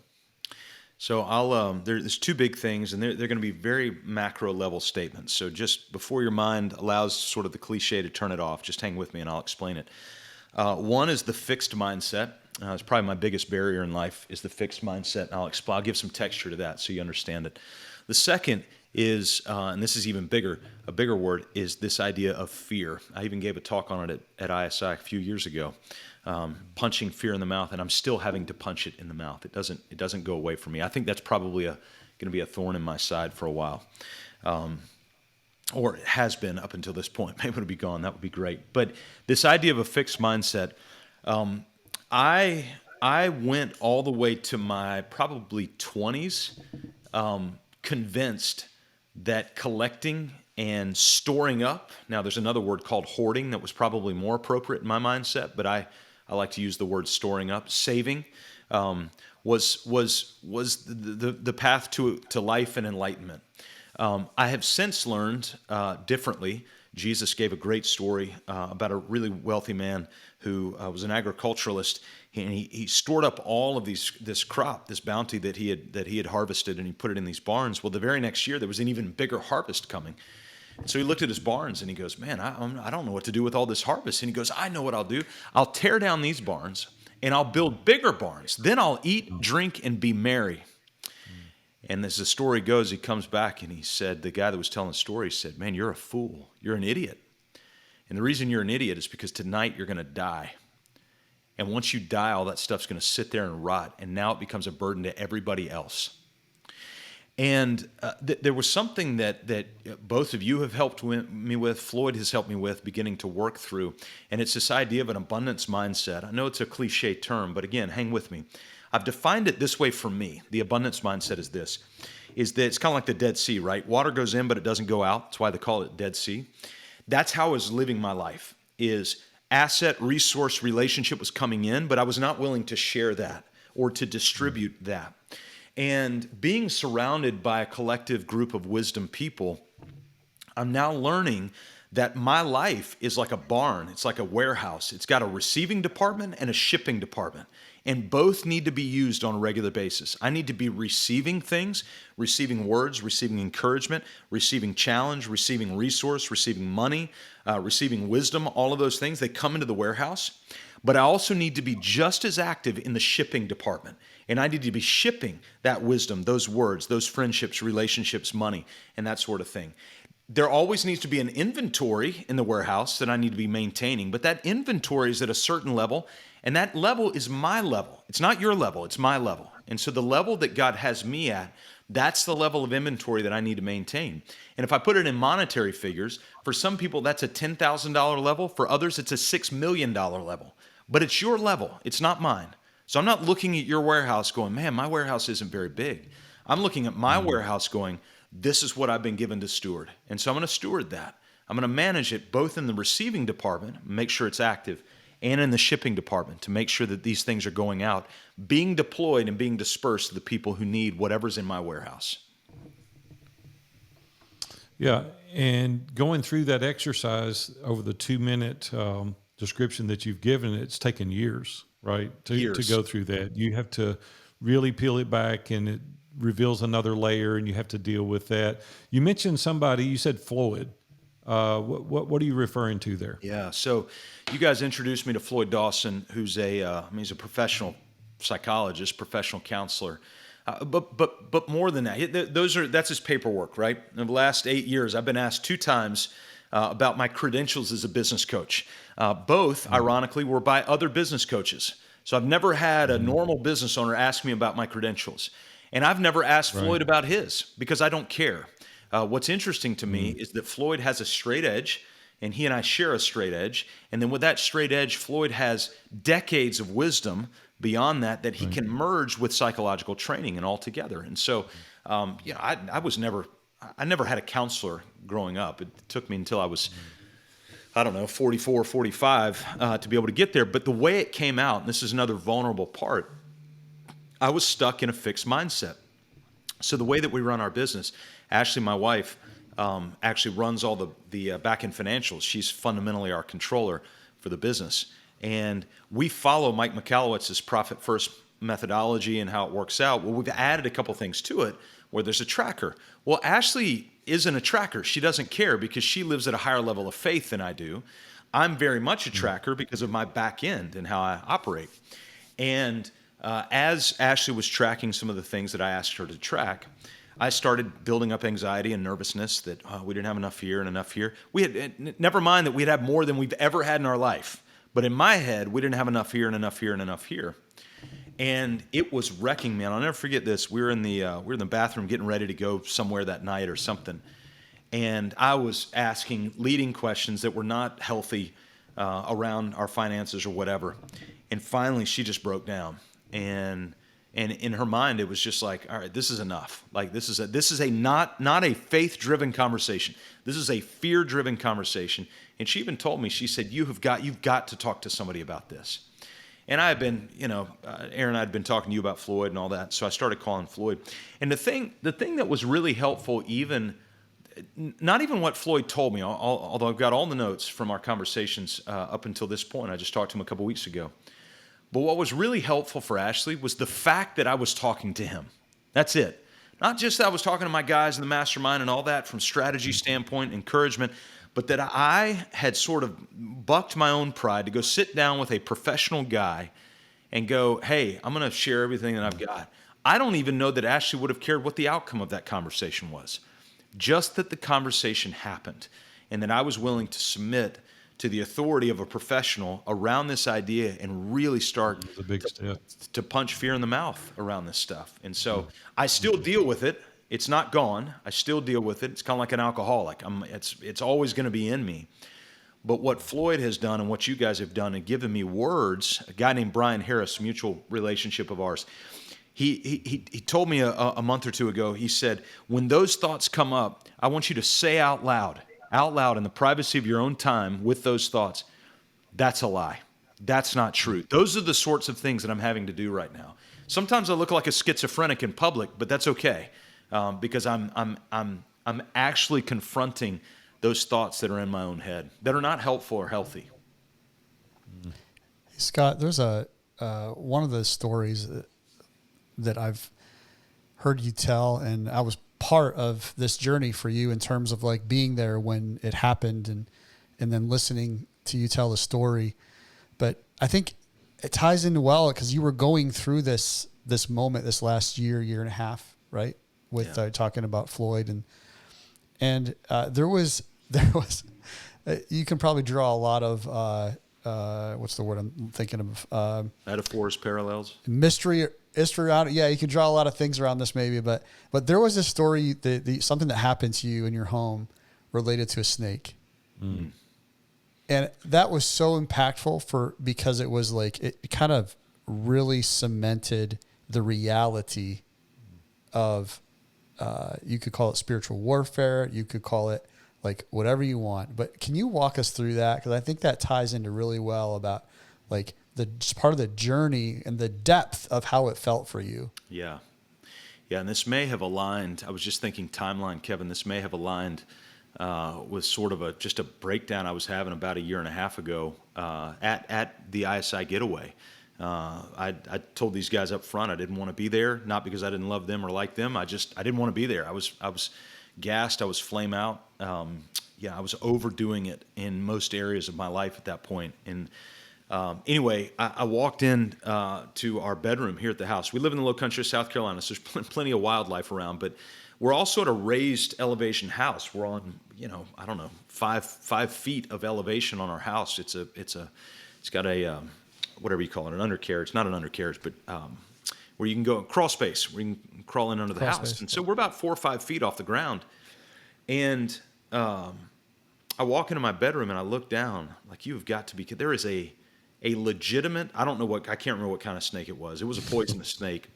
So there's two big things, and they're going to be very macro level statements. So just before your mind allows sort of the cliche to turn it off, just hang with me and I'll explain it. One is the fixed mindset. It's probably my biggest barrier in life is the fixed mindset. And I'll give some texture to that so you understand it. The second is, and this is even bigger, a bigger word, is this idea of fear. I even gave a talk on it at ISI a few years ago, punching fear in the mouth, and I'm still having to punch it in the mouth. It doesn't go away from me. I think that's probably going to be a thorn in my side for a while. Or it has been up until this point. Maybe it'll be gone. That would be great. But this idea of a fixed mindset, I went all the way to my probably 20s, convinced that collecting and storing up, now there's another word called hoarding that was probably more appropriate in my mindset, but I like to use the word storing up, saving, was the path to life and enlightenment. I have since learned differently. Jesus gave a great story about a really wealthy man who was an agriculturalist, and he stored up all of this crop, this bounty that he had harvested, and he put it in these barns. Well, the very next year there was an even bigger harvest coming. So he looked at his barns and he goes, "Man, I don't know what to do with all this harvest." And he goes, "I know what I'll do. I'll tear down these barns and I'll build bigger barns. Then I'll eat, drink, and be merry." And as the story goes, he comes back and he said, the guy that was telling the story said, "Man, you're a fool. You're an idiot. And the reason you're an idiot is because tonight you're going to die. And once you die, all that stuff's going to sit there and rot. And now it becomes a burden to everybody else." And there was something that both of you have helped me with, Floyd has helped me with, beginning to work through. And it's this idea of an abundance mindset. I know it's a cliche term, but again, hang with me. I've defined it this way for me. The abundance mindset is this, is that it's kind of like the Dead Sea, right? Water goes in, but it doesn't go out. That's why they call it Dead Sea. That's how I was living my life, is asset, resource, relationship was coming in, but I was not willing to share that or to distribute that. And being surrounded by a collective group of wisdom people, I'm now learning that my life is like a barn. It's like a warehouse. It's got a receiving department and a shipping department. And both need to be used on a regular basis. I need to be receiving things, receiving words, receiving encouragement, receiving challenge, receiving resource, receiving money, receiving wisdom, all of those things. They come into the warehouse. But I also need to be just as active in the shipping department. And I need to be shipping that wisdom, those words, those friendships, relationships, money, and that sort of thing. There always needs to be an inventory in the warehouse that I need to be maintaining, but that inventory is at a certain level, and that level is my level. It's not your level, it's my level. And so the level that God has me at, that's the level of inventory that I need to maintain. And if I put it in monetary figures, for some people that's a $10,000 level, for others it's a $6 million level. But it's your level, it's not mine. So I'm not looking at your warehouse going, "Man, my warehouse isn't very big." I'm looking at my warehouse going, "This is what I've been given to steward." And so I'm going to steward that. I'm going to manage it both in the receiving department, make sure it's active, and in the shipping department to make sure that these things are going out, being deployed and being dispersed to the people who need whatever's in my warehouse. Yeah, and going through that exercise over the 2-minute description that you've given, it's taken years, right? To go through that. You have to really peel it back, and it reveals another layer, and you have to deal with that. You mentioned somebody, you said Floyd. What are you referring to there? Yeah, so you guys introduced me to Floyd Dawson, who's he's a professional psychologist, professional counselor. But more than that, that's his paperwork, right? In the last 8 years, I've been asked 2 times about my credentials as a business coach. Both, ironically, were by other business coaches. So I've never had a normal business owner ask me about my credentials. And I've never asked Floyd about his because I don't care. What's interesting to me is that Floyd has a straight edge, and he and I share a straight edge. And then with that straight edge, Floyd has decades of wisdom beyond that he can merge with psychological training and all together. And so, I never had a counselor growing up. It took me until I was, I don't know, 44, 45 to be able to get there. But the way it came out, and this is another vulnerable part, I was stuck in a fixed mindset. So the way that we run our business, Ashley, my wife, actually runs all the back-end financials. She's fundamentally our controller for the business. And we follow Mike Michalowicz's Profit First methodology and how it works out. Well, we've added a couple things to it where there's a tracker. Well, Ashley isn't a tracker. She doesn't care because she lives at a higher level of faith than I do. I'm very much a tracker because of my back end and how I operate. And as Ashley was tracking some of the things that I asked her to track, I started building up anxiety and nervousness that we didn't have enough here and enough here. We had, never mind that we'd have more than we've ever had in our life. But in my head, we didn't have enough here and enough here and enough here. And it was wrecking me. And I'll never forget this. We were in the bathroom getting ready to go somewhere that night or something. And I was asking leading questions that were not healthy around our finances or whatever. And finally, she just broke down. And in her mind, it was just like, all right, this is enough. Like this is a not a faith-driven conversation. This is a fear-driven conversation. And she even told me, she said, you've got to talk to somebody about this. And I had been, Aaron and I had been talking to you about Floyd and all that. So I started calling Floyd. And the thing that was really helpful, not even what Floyd told me, although I've got all the notes from our conversations up until this point. I just talked to him a couple weeks ago. But what was really helpful for Ashley was the fact that I was talking to him. That's it. Not just that I was talking to my guys in the mastermind and all that from strategy standpoint, encouragement, but that I had sort of bucked my own pride to go sit down with a professional guy and go, hey, I'm going to share everything that I've got. I don't even know that Ashley would have cared what the outcome of that conversation was. Just that the conversation happened and that I was willing to submit to the authority of a professional around this idea and really start to punch fear in the mouth around this stuff. And so I still deal with it. It's not gone. I still deal with it. It's kind of like an alcoholic. It's always going to be in me. But what Floyd has done and what you guys have done and given me words, a guy named Brian Harris, mutual relationship of ours, he told me a month or two ago, he said, when those thoughts come up, I want you to say out loud in the privacy of your own time with those thoughts, that's a lie. That's not true. Those are the sorts of things that I'm having to do right now. Sometimes I look like a schizophrenic in public, but that's okay. Because I'm actually confronting those thoughts that are in my own head that are not helpful or healthy. Hey, Scott, there's one of the stories that I've heard you tell, and I was part of this journey for you in terms of like being there when it happened and then listening to you tell the story. But I think it ties in well because you were going through this moment this last year and a half, right? With talking about Floyd and there was you can probably draw a lot of what's the word I'm thinking of, metaphors, parallels, history around it. Yeah, you can draw a lot of things around this maybe, but there was a story something that happened to you in your home related to a snake. And that was so impactful because it was like it kind of really cemented the reality of you could call it spiritual warfare. You could call it like whatever you want. But can you walk us through that? Because I think that ties into really well about like just part of the journey and the depth of how it felt for you. Yeah. Yeah, and this may have aligned. I was just thinking timeline, Kevin. This may have aligned with sort of just a breakdown I was having about a year and a half ago at the ISI getaway. I told these guys up front I didn't want to be there, not because I didn't love them or like them. I didn't want to be there. I was gassed. I was flame out. I was overdoing it in most areas of my life at that point. And anyway, I walked in to our bedroom here at the house. We live in the low country of South Carolina, so there's plenty of wildlife around, but we're also at a raised elevation house. We're on, 5 feet of elevation on our house. It's got a whatever you call it, an undercarriage, not an undercarriage, but where you can go crawl space, where you can crawl in under the Crawl house. space, And so we're about 4 or 5 feet off the ground. And I walk into my bedroom and I look down, like, you've got to be, there is a legitimate, I can't remember what kind of snake it was. It was a poisonous snake.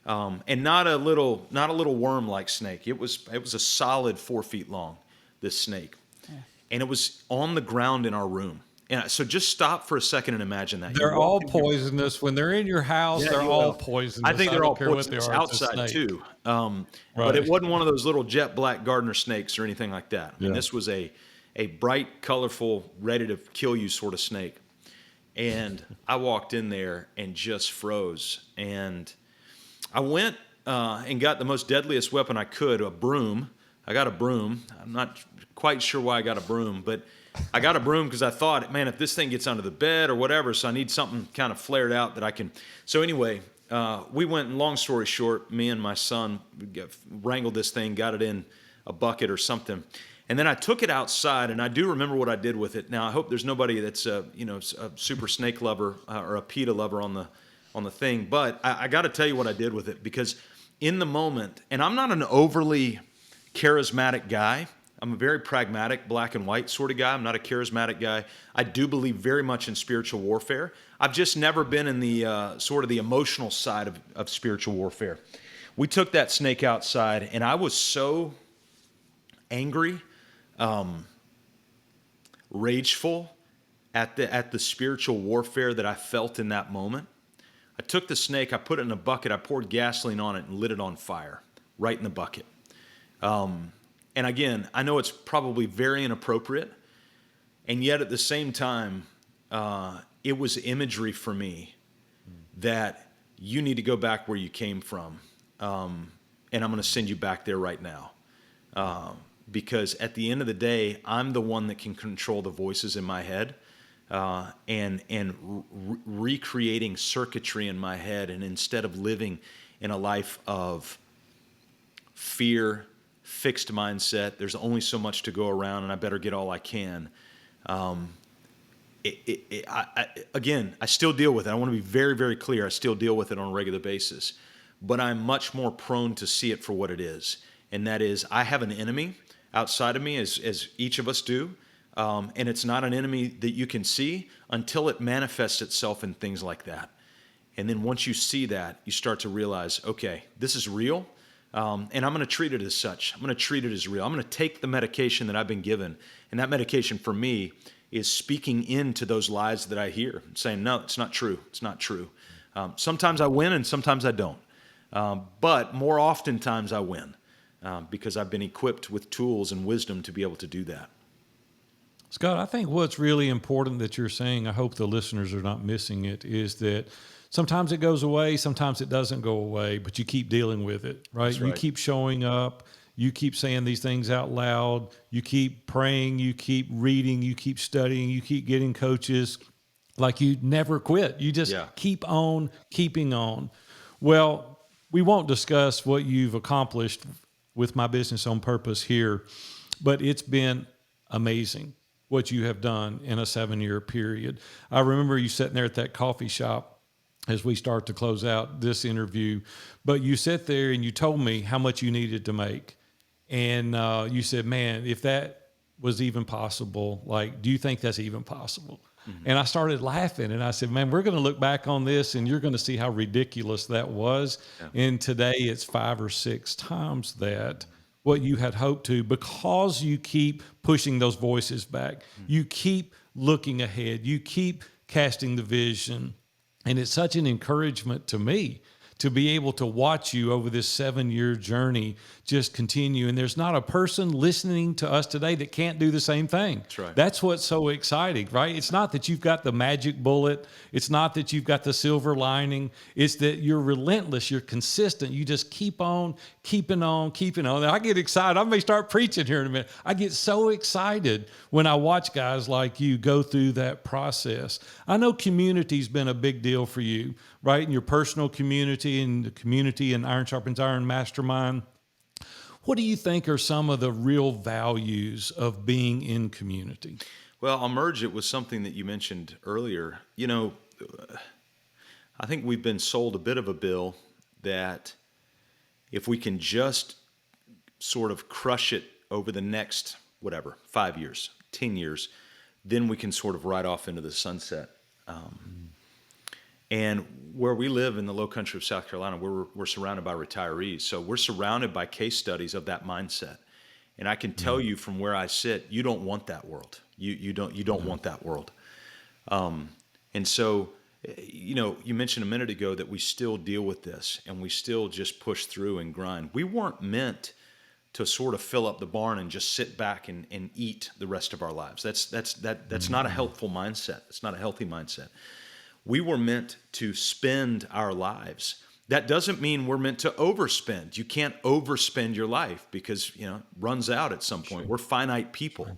And not a little worm-like snake. It was a solid 4 feet long, this snake. And it was on the ground in our room. And so just stop for a second and imagine that. They're all poisonous. When they're in your house, Yeah, they're you all will. poisonous. I think they're all don't care what they poisonous are. It's a outside snake. too. But Right. it wasn't one of those little jet black gardener snakes or anything like that. I mean, Yeah. this was a bright, colorful, ready to kill you sort of snake. And I walked in there and just froze. And I went and got the most deadliest weapon I could, a broom. I got a broom. I'm not quite sure why I got a broom, but I got a broom because I thought, man, if this thing gets under the bed or whatever, so I need something kind of flared out that I can. So anyway, we went, and long story short, me and my son wrangled this thing, got it in a bucket or something. And then I took it outside, and I do remember what I did with it. Now, I hope there's nobody that's a super snake lover or a PETA lover on the thing, but I got to tell you what I did with it, because in the moment, and I'm not an overly charismatic guy. I'm a very pragmatic, black and white sort of guy. I'm not a charismatic guy. I do believe very much in spiritual warfare. I've just never been in the sort of the emotional side of spiritual warfare. We took that snake outside, and I was so angry, rageful at the spiritual warfare that I felt in that moment. I took the snake, I put it in a bucket, I poured gasoline on it and lit it on fire right in the bucket. And again, I know it's probably very inappropriate, and yet at the same time, it was imagery for me that you need to go back where you came from, and I'm going to send you back there right now. Because at the end of the day, I'm the one that can control the voices in my head, and recreating circuitry in my head, and instead of living in a life of fear, fixed mindset, there's only so much to go around, and I better get all I can. Again, I still deal with it. I want to be very, very clear. I still deal with it on a regular basis, but I'm much more prone to see it for what it is, and that is, I have an enemy outside of me, as each of us do, and it's not an enemy that you can see until it manifests itself in things like that. And then once you see that, you start to realize, okay, this is real. And I'm going to treat it as such. I'm going to treat it as real. I'm going to take the medication that I've been given, and that medication for me is speaking into those lies that I hear, saying, no, it's not true. It's not true. Sometimes I win and sometimes I don't. But more oftentimes I win because I've been equipped with tools and wisdom to be able to do that. Scott, I think what's really important that you're saying, I hope the listeners are not missing it, is that sometimes it goes away, sometimes it doesn't go away, but you keep dealing with it, right? That's right. You keep showing up, you keep saying these things out loud, you keep praying, you keep reading, you keep studying, you keep getting coaches, like you never quit. You just keep on keeping on. Well, we won't discuss what you've accomplished with My Business on Purpose here, but it's been amazing what you have done in a 7-year period. I remember you sitting there at that coffee shop as we start to close out this interview, but you sat there and you told me how much you needed to make. And you said, man, if that was even possible, like, do you think that's even possible? Mm-hmm. And I started laughing and I said, man, we're going to look back on this and you're going to see how ridiculous that was. Yeah. And today it's 5 or 6 times that what you had hoped to, because you keep pushing those voices back. Mm-hmm. You keep looking ahead. You keep casting the vision. And it's such an encouragement to me to be able to watch you over this 7-year journey just continue. And there's not a person listening to us today that can't do the same thing. That's right. That's what's so exciting, right? It's not that you've got the magic bullet. It's not that you've got the silver lining. It's that you're relentless. You're consistent. You just keep on, keeping on, keeping on. And I get excited. I may start preaching here in a minute. I get so excited when I watch guys like you go through that process. I know community's been a big deal for you, right? In your personal community and the community in Iron Sharpens Iron Mastermind. What do you think are some of the real values of being in community? Well, I'll merge it with something that you mentioned earlier. You know, I think we've been sold a bit of a bill that if we can just sort of crush it over the next, whatever, 5 years, 10 years, then we can sort of ride off into the sunset. And where we live in the low country of South Carolina, we're surrounded by retirees. So we're surrounded by case studies of that mindset. And I can tell you from where I sit, you don't want that world. You don't want that world. And so, you mentioned a minute ago that we still deal with this and we still just push through and grind. We weren't meant to sort of fill up the barn and just sit back and eat the rest of our lives. That's not a helpful mindset. It's not a healthy mindset. We were meant to spend our lives. That doesn't mean we're meant to overspend. You can't overspend your life because, it runs out at some point. We're finite people.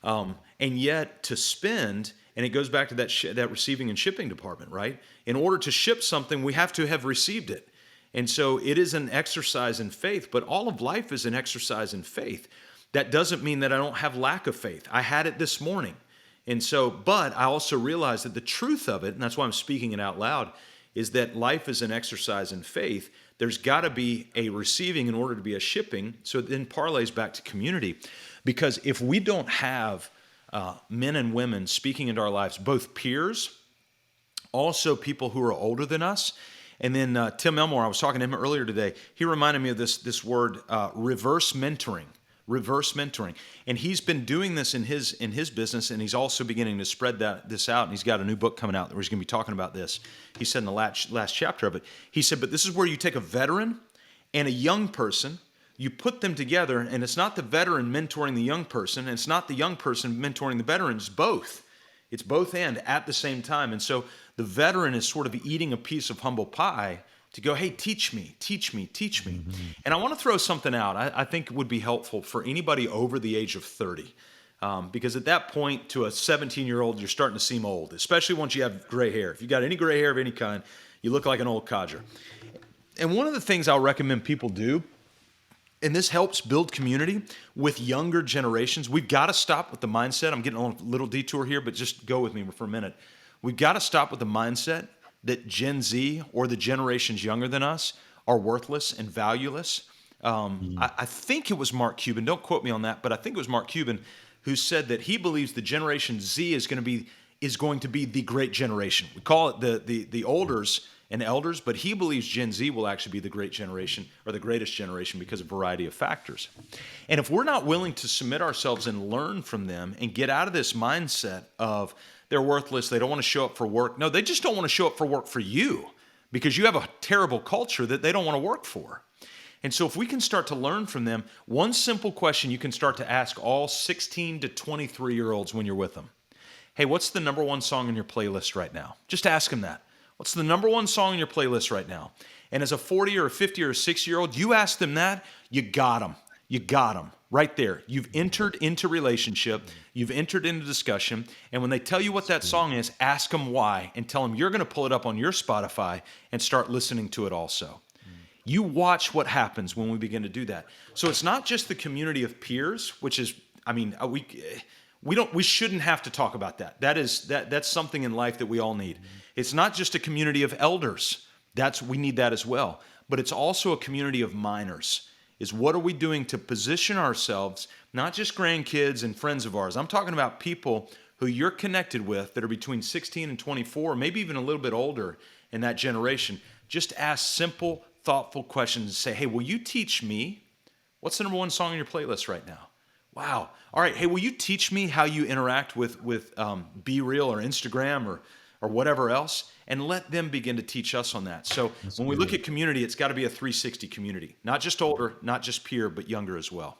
And yet to spend, and it goes back to that receiving and shipping department, right? In order to ship something, we have to have received it. And so it is an exercise in faith, but all of life is an exercise in faith. That doesn't mean that I don't have lack of faith. I had it this morning. And so, but I also realize that the truth of it, and that's why I'm speaking it out loud, is that life is an exercise in faith. There's got to be a receiving in order to be a shipping. So it then parlays back to community. Because if we don't have men and women speaking into our lives, both peers, also people who are older than us, and then Tim Elmore, I was talking to him earlier today, he reminded me of this word, reverse mentoring. Reverse mentoring. And he's been doing this in his business, and he's also beginning to spread this out. And he's got a new book coming out where he's going to be talking about this. He said in the last chapter of it, he said, but this is where you take a veteran and a young person, you put them together, and it's not the veteran mentoring the young person, and it's not the young person mentoring the veteran, it's both. It's both and at the same time. And so the veteran is sort of eating a piece of humble pie to go, hey, teach me. Mm-hmm. And I want to throw something out I think would be helpful for anybody over the age of 30. Because at that point, to a 17-year-old, you're starting to seem old, especially once you have gray hair. If you got any gray hair of any kind, you look like an old codger. And one of the things I'll recommend people do, and this helps build community with younger generations, we've got to stop with the mindset. I'm getting on a little detour here, but just go with me for a minute. We've got to stop with the mindset that Gen Z or the generations younger than us are worthless and valueless. I think it was Mark Cuban, don't quote me on that, but I think it was Mark Cuban who said that he believes the Generation Z is going to be the great generation. We call it the olders and elders, but he believes Gen Z will actually be the great generation or the greatest generation because of a variety of factors. And if we're not willing to submit ourselves and learn from them and get out of this mindset of they're worthless, they don't want to show up for work. No, they just don't want to show up for work for you because you have a terrible culture that they don't want to work for. And so if we can start to learn from them, one simple question you can start to ask all 16 to 23-year-olds when you're with them. Hey, what's the number one song on your playlist right now? Just ask them that. What's the number one song on your playlist right now? And as a 40 or a 50 or a 60-year-old, you ask them that, you got them. You got them right there. You've entered into relationship. You've entered into discussion. And when they tell you what that song is, ask them why and tell them you're going to pull it up on your Spotify and start listening to it also. You watch what happens when we begin to do that. So it's not just the community of peers, which is, we shouldn't have to talk about that. That's something in life that we all need. It's not just a community of elders. We need that as well. But it's also a community of minors. Is what are we doing to position ourselves, not just grandkids and friends of ours. I'm talking about people who you're connected with that are between 16 and 24, maybe even a little bit older in that generation. Just ask simple, thoughtful questions and say, hey, will you teach me? What's the number one song on your playlist right now? Wow. All right. Hey, will you teach me how you interact with Be Real or Instagram or whatever else? And let them begin to teach us on that. So when we look at community, it's got to be a 360 community, not just older, not just peer, but younger as well.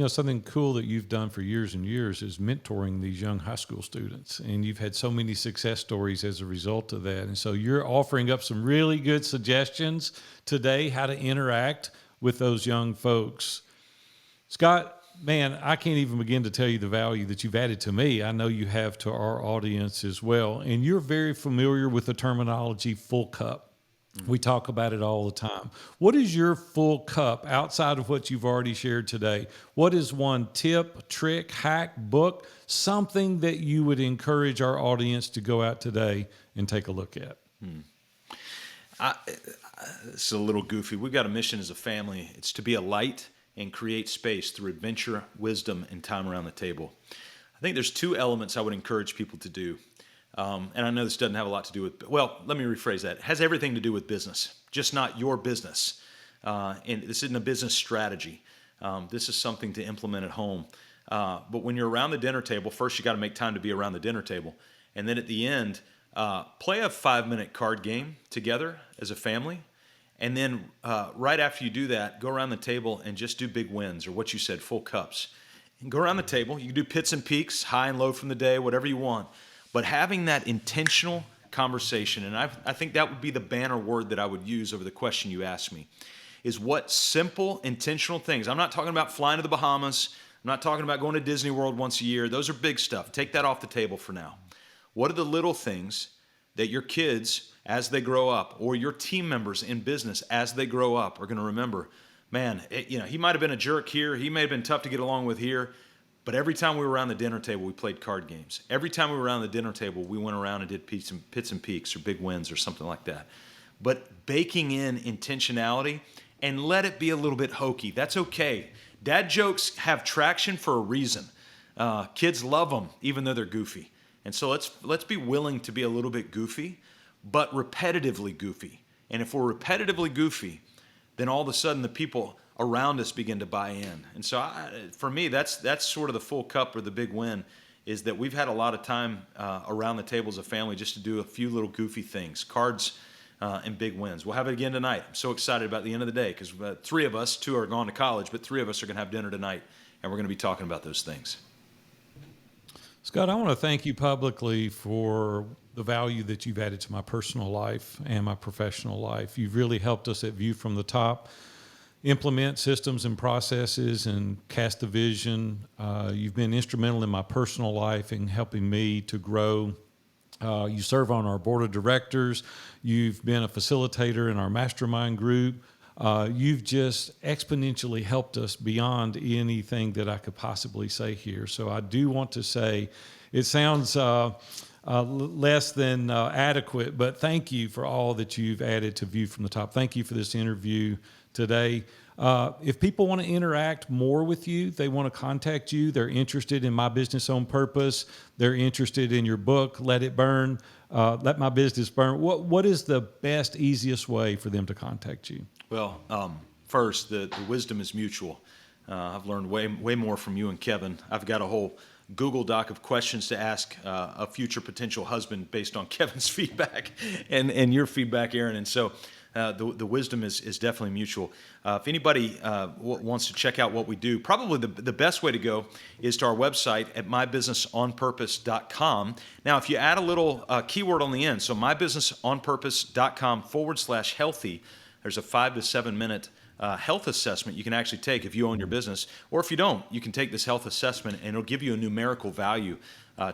Something cool that you've done for years and years is mentoring these young high school students. And you've had so many success stories as a result of that. And so you're offering up some really good suggestions today, how to interact with those young folks. Scott, man, I can't even begin to tell you the value that you've added to me. I know you have to our audience as well. And you're very familiar with the terminology full cup. We talk about it all the time. What is your full cup outside of what you've already shared today? What is one tip, trick, hack, book, something that you would encourage our audience to go out today and take a look at? It's a little goofy. We've got a mission as a family. It's to be a light and create space through adventure, wisdom, and time around the table. I think there's two elements I would encourage people to do. And I know this doesn't have a lot to do with, well, let me rephrase that. It has everything to do with business, just not your business. And this isn't a business strategy. This is something to implement at home. But when you're around the dinner table, first you got to make time to be around the dinner table. And then at the end, play a 5-minute card game together as a family. And then right after you do that, go around the table and just do big wins, or what you said, full cups. And go around the table. You can do pits and peaks, high and low from the day, whatever you want. But having that intentional conversation, and I think that would be the banner word that I would use over the question you asked me, is what simple, intentional things. I'm not talking about flying to the Bahamas. I'm not talking about going to Disney World once a year. Those are big stuff. Take that off the table for now. What are the little things that your kids, as they grow up, or your team members in business as they grow up, are going to remember? Man, he might have been a jerk here. He may have been tough to get along with here. But every time we were around the dinner table, we played card games. Every time we were around the dinner table, we went around and did pits and peaks or big wins or something like that. But baking in intentionality and let it be a little bit hokey. That's okay. Dad jokes have traction for a reason. Kids love them, even though they're goofy. And so let's be willing to be a little bit goofy, but repetitively goofy. And if we're repetitively goofy, then all of a sudden the people around us begin to buy in. And so for me, that's sort of the full cup or the big win, is that we've had a lot of time around the table as a family just to do a few little goofy things, cards and big wins. We'll have it again tonight. I'm so excited about the end of the day because three of us, two are gone to college, but three of us are going to have dinner tonight, and we're going to be talking about those things. Scott, I want to thank you publicly for the value that you've added to my personal life and my professional life. You've really helped us at View from the Top implement systems and processes and cast the vision. You've been instrumental in my personal life in helping me to grow. You serve on our board of directors. You've been a facilitator in our mastermind group. You've just exponentially helped us beyond anything that I could possibly say here. So I do want to say, it sounds less than adequate, but thank you for all that you've added to View from the Top. Thank you for this interview today. If people want to interact more with you, they want to contact you, they're interested in My Business on Purpose, they're interested in your book, Let It Burn, Let My Business Burn, what is the best, easiest way for them to contact you? Well, first, the wisdom is mutual. I've learned way more from you and Kevin. I've got a whole Google Doc of questions to ask a future potential husband based on Kevin's feedback and your feedback, Aaron. And so the wisdom is definitely mutual. If anybody wants to check out what we do, probably the best way to go is to our website at mybusinessonpurpose.com. Now, if you add a little keyword on the end, so mybusinessonpurpose.com/healthy, there's a 5 to 7 minute health assessment you can actually take if you own your business. Or if you don't, you can take this health assessment and it'll give you a numerical value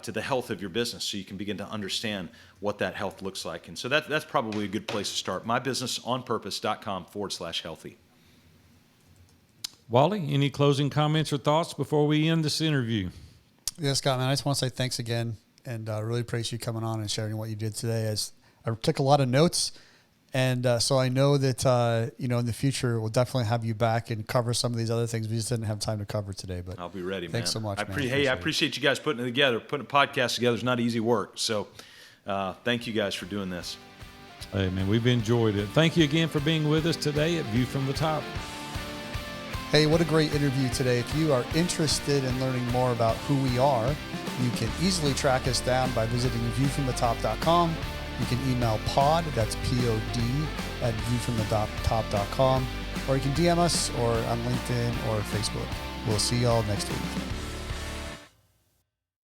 to the health of your business so you can begin to understand what that health looks like. And so that's probably a good place to start. mybusinessonpurpose.com/healthy. Wally, any closing comments or thoughts before we end this interview? Yeah, Scott, man, I just want to say thanks again, and really appreciate you coming on and sharing what you did today. As I took a lot of notes, and so I know that in the future we'll definitely have you back and cover some of these other things we just didn't have time to cover today. But I'll be ready, man. Thanks so much, man. I appreciate you guys putting it together. Putting a podcast together is not easy work. So thank you guys for doing this. Hey, man, we've enjoyed it. Thank you again for being with us today at View from the Top. Hey, what a great interview today. If you are interested in learning more about who we are, you can easily track us down by visiting viewfromthetop.com. You can email pod, that's P-O-D, at viewfromthetop.com, or you can DM us or on LinkedIn or Facebook. We'll see y'all next week.